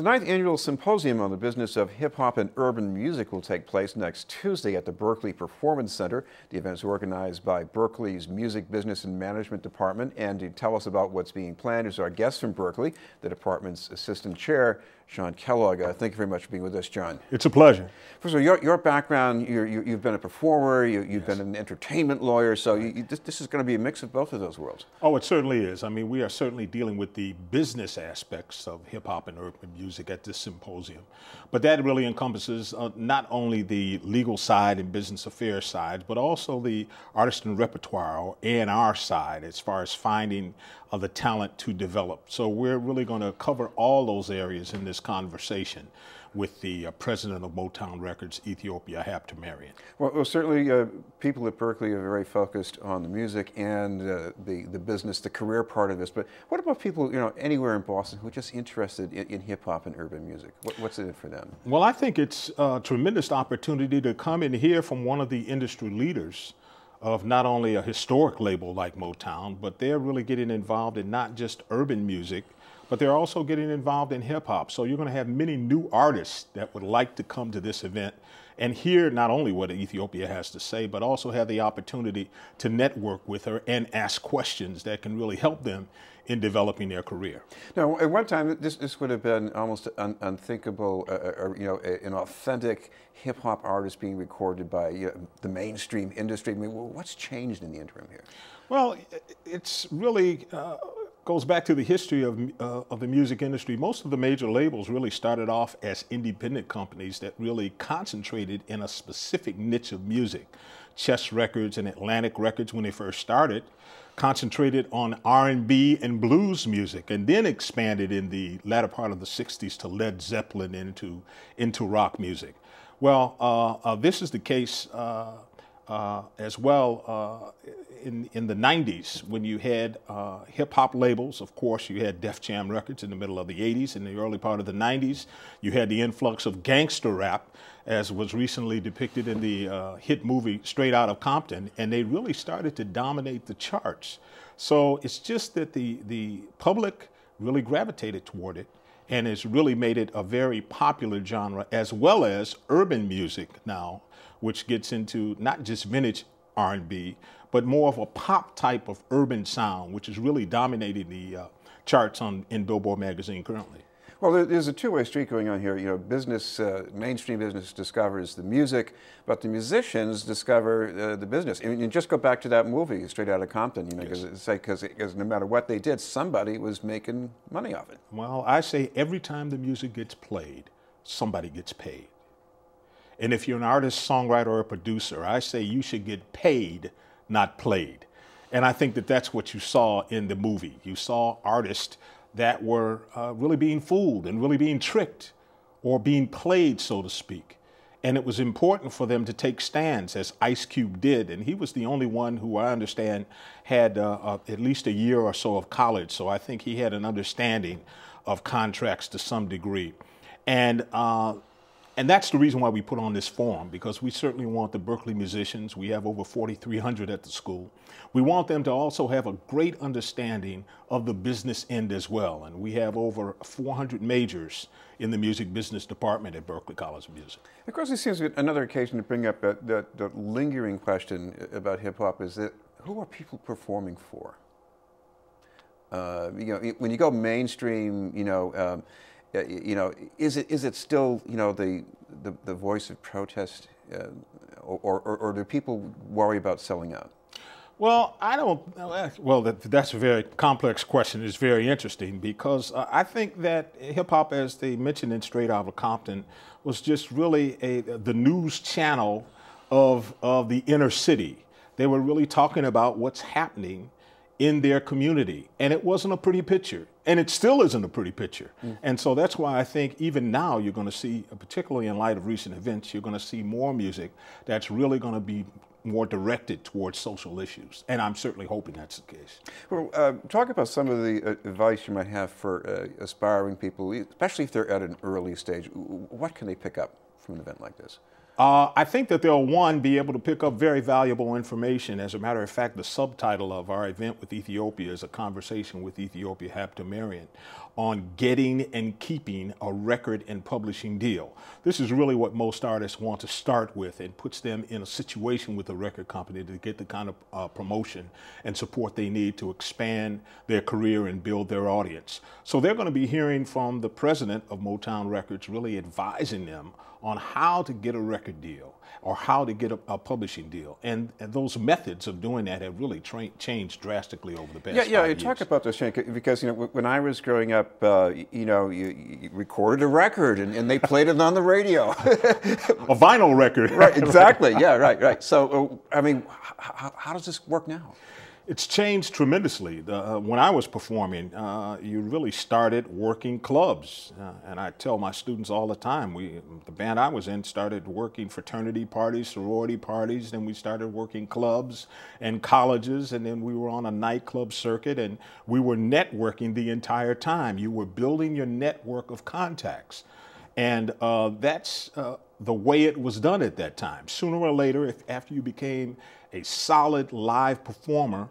The ninth annual symposium on the business of hip-hop and urban music will take place next Tuesday at the Berklee Performance Center. The event is organized by Berklee's Music Business and Management Department. And to tell us about what's being planned is our guest from Berklee, the department's assistant chair, John Kellogg. Thank you very much for being with us, John. It's a pleasure. First of all, your background, you've been a performer, you've been an entertainment lawyer, so this is going to be a mix of both of those worlds. Oh, it certainly is. I mean, we are certainly dealing with the business aspects of hip-hop and urban music at this symposium. But that really encompasses not only the legal side and business affairs side, but also the artist and repertoire, or A&R side, as far as finding the talent to develop. So we're really going to cover all those areas in this conversation with the president of Motown Records, Ethiopia Habtemariam. Well, certainly people at Berklee are very focused on the music and the business, the career part of this. But what about people, anywhere in Boston who are just interested in hip-hop and urban music? What's in it for them? Well, I think it's a tremendous opportunity to come and hear from one of the industry leaders of not only a historic label like Motown, but they're really getting involved in not just urban music, but they're also getting involved in hip hop. So you're going to have many new artists that would like to come to this event and hear not only what Ethiopia has to say, but also have the opportunity to network with her and ask questions that can really help them in developing their career. Now, at one time, this would have been almost unthinkable, an authentic hip-hop artist being recorded by the mainstream industry. I mean, what's changed in the interim here? Well, it's really goes back to the history of the music industry. Most of the major labels really started off as independent companies that really concentrated in a specific niche of music. Chess Records and Atlantic Records, when they first started, concentrated on R&B and blues music, and then expanded in the latter part of the 60s to Led Zeppelin into rock music. Well, this is the case as well in the 90s, when you had hip-hop labels. Of course, you had Def Jam Records in the middle of the 80s. In the early part of the 90s, you had the influx of gangster rap, as was recently depicted in the hit movie Straight Outta Compton, and they really started to dominate the charts. So it's just that the public really gravitated toward it, and it's really made it a very popular genre, as well as urban music now, which gets into not just vintage R&B, but more of a pop type of urban sound, which is really dominating the charts in Billboard magazine currently. Well, there's a two-way street going on here. Mainstream business discovers the music, but the musicians discover the business. I mean, you just go back to that movie, Straight Outta Compton, because no matter what they did, somebody was making money off it. Well, I say every time the music gets played, somebody gets paid. And if you're an artist, songwriter, or a producer, I say you should get paid, not played. And I think that that's what you saw in the movie. You saw artists that were really being fooled and really being tricked or being played, so to speak. And it was important for them to take stands, as Ice Cube did. And he was the only one who, I understand, had at least a year or so of college. So I think he had an understanding of contracts to some degree. And that's the reason why we put on this forum, because we certainly want the Berklee musicians, we have over 4,300 at the school, we want them to also have a great understanding of the business end as well. And we have over 400 majors in the music business department at Berklee College of Music. Of course, this seems another occasion to bring up the lingering question about hip-hop is that who are people performing for? When you go mainstream, is it still the voice of protest, or do people worry about selling out? Well, I don't. Well, that's a very complex question. It's very interesting because I think that hip hop, as they mentioned in Straight Outta Compton, was just really the news channel of the inner city. They were really talking about what's happening in their community. And it wasn't a pretty picture. And it still isn't a pretty picture. And so that's why I think even now you're going to see, particularly in light of recent events, you're going to see more music that's really going to be more directed towards social issues. And I'm certainly hoping that's the case. Well, talk about some of the advice you might have for aspiring people, especially if they're at an early stage. What can they pick up from an event like this? I think that they'll, one, be able to pick up very valuable information. As a matter of fact, the subtitle of our event with Ethiopia is a conversation with Ethiopia Haptemarian on getting and keeping a record and publishing deal. This is really what most artists want to start with, and puts them in a situation with a record company to get the kind of promotion and support they need to expand their career and build their audience. So they're going to be hearing from the president of Motown Records, really advising them on how to get a record deal or how to get a publishing deal. And those methods of doing that have really changed drastically over the past 5 years. Talk about this, because when I was growing up, you recorded a record and they played it on the radio. A vinyl record. Right, exactly, yeah, right. So, I mean, how does this work now? It's changed tremendously. When I was performing, you really started working clubs. And I tell my students all the time, the band I was in started working fraternity parties, sorority parties, then we started working clubs and colleges, and then we were on a nightclub circuit, and we were networking the entire time. You were building your network of contacts. And that's the way it was done at that time. Sooner or later, after you became a solid live performer,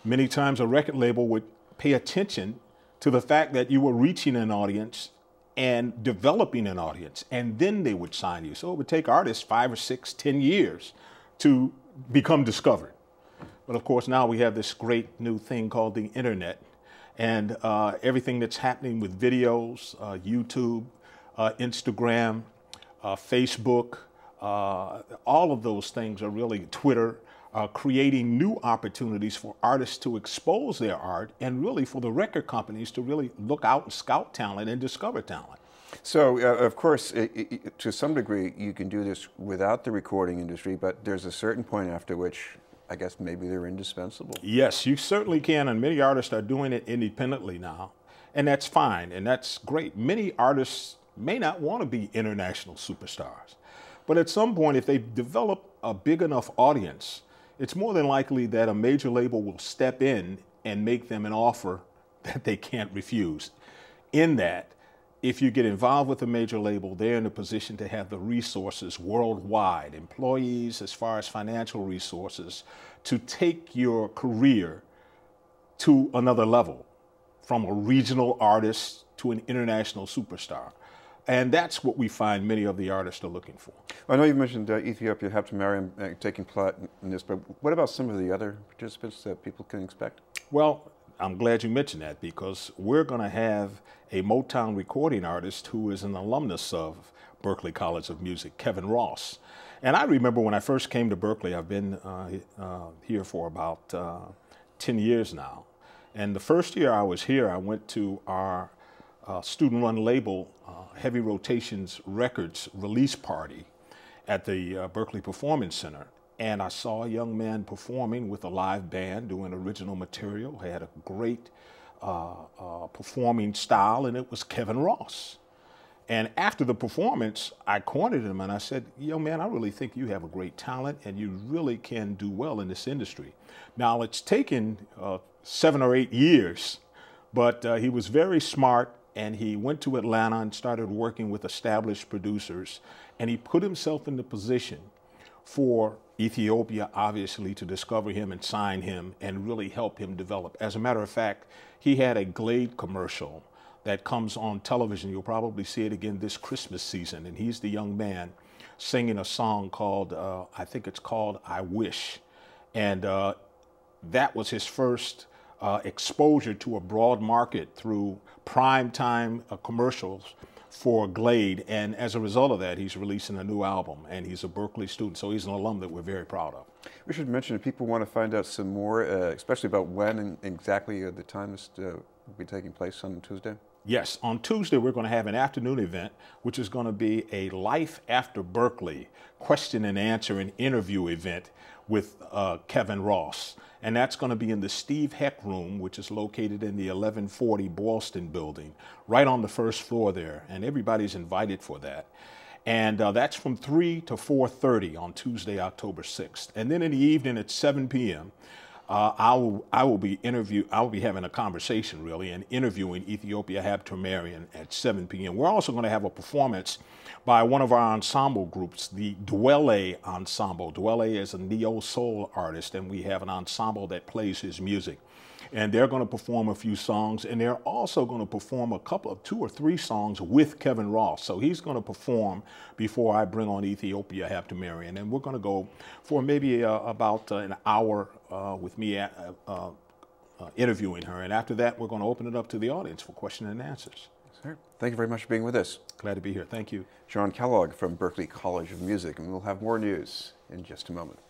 many times a record label would pay attention to the fact that you were reaching an audience and developing an audience, and then they would sign you. So it would take artists 5 or 6, 10 years to become discovered. But of course, now we have this great new thing called the internet, and everything that's happening with videos, YouTube, Instagram, Facebook, all of those things are really, Twitter, creating new opportunities for artists to expose their art, and really for the record companies to really look out and scout talent and discover talent. So, of course, to some degree, you can do this without the recording industry, but there's a certain point after which I guess maybe they're indispensable. Yes, you certainly can, and many artists are doing it independently now, and that's fine, and that's great. Many artists may not want to be international superstars, but at some point, if they develop a big enough audience, it's more than likely that a major label will step in and make them an offer that they can't refuse. In that, if you get involved with a major label, they're in a position to have the resources worldwide, employees as far as financial resources, to take your career to another level, from a regional artist to an international superstar. And that's what we find many of the artists are looking for. I know you mentioned Ethiopia Haptemarian taking part in this, but what about some of the other participants that people can expect? Well, I'm glad you mentioned that, because we're going to have a Motown recording artist who is an alumnus of Berklee College of Music, Kevin Ross. And I remember when I first came to Berklee, I've been here for about 10 years now. And the first year I was here, I went to our student-run label, Heavy Rotations Records release party at the Berklee Performance Center. And I saw a young man performing with a live band, doing original material. He had a great performing style, and it was Kevin Ross. And after the performance, I cornered him and I said, young man, I really think you have a great talent and you really can do well in this industry. Now, it's taken 7 or 8 years, but he was very smart, and he went to Atlanta and started working with established producers, and he put himself in the position for Ethiopia, obviously, to discover him and sign him and really help him develop. As a matter of fact, he had a Glade commercial that comes on television. You'll probably see it again this Christmas season, and he's the young man singing a song called, I think it's called I Wish. And that was his first exposure to a broad market through primetime commercials for Glade, and as a result of that, he's releasing a new album, and he's a Berklee student, so he's an alum that we're very proud of. We should mention, if people want to find out some more, especially about when and exactly the time this will be taking place on Tuesday. Yes, on Tuesday we're going to have an afternoon event, which is going to be a Life After Berklee question and answer and interview event with Kevin Ross. And that's going to be in the Steve Heck Room, which is located in the 1140 Boylston building, right on the first floor there. And everybody's invited for that. And that's from 3 to 4:30 on Tuesday, October 6th. And then in the evening at 7 p.m., I will be having a conversation really and interviewing Ethiopia Habtemarian at 7 p.m. We're also going to have a performance by one of our ensemble groups, the Dwele Ensemble. Dwele is a neo-soul artist, and we have an ensemble that plays his music. And they're going to perform a few songs, and they're also going to perform a couple of 2 or 3 songs with Kevin Ross. So he's going to perform before I bring on Ethiopia Habtemarian, and we're going to go for maybe about an hour with me interviewing her. And after that, we're going to open it up to the audience for question and answers. Sir, thank you very much for being with us. Glad to be here. Thank you. Sean Kellogg from Berklee College of Music, and we'll have more news in just a moment.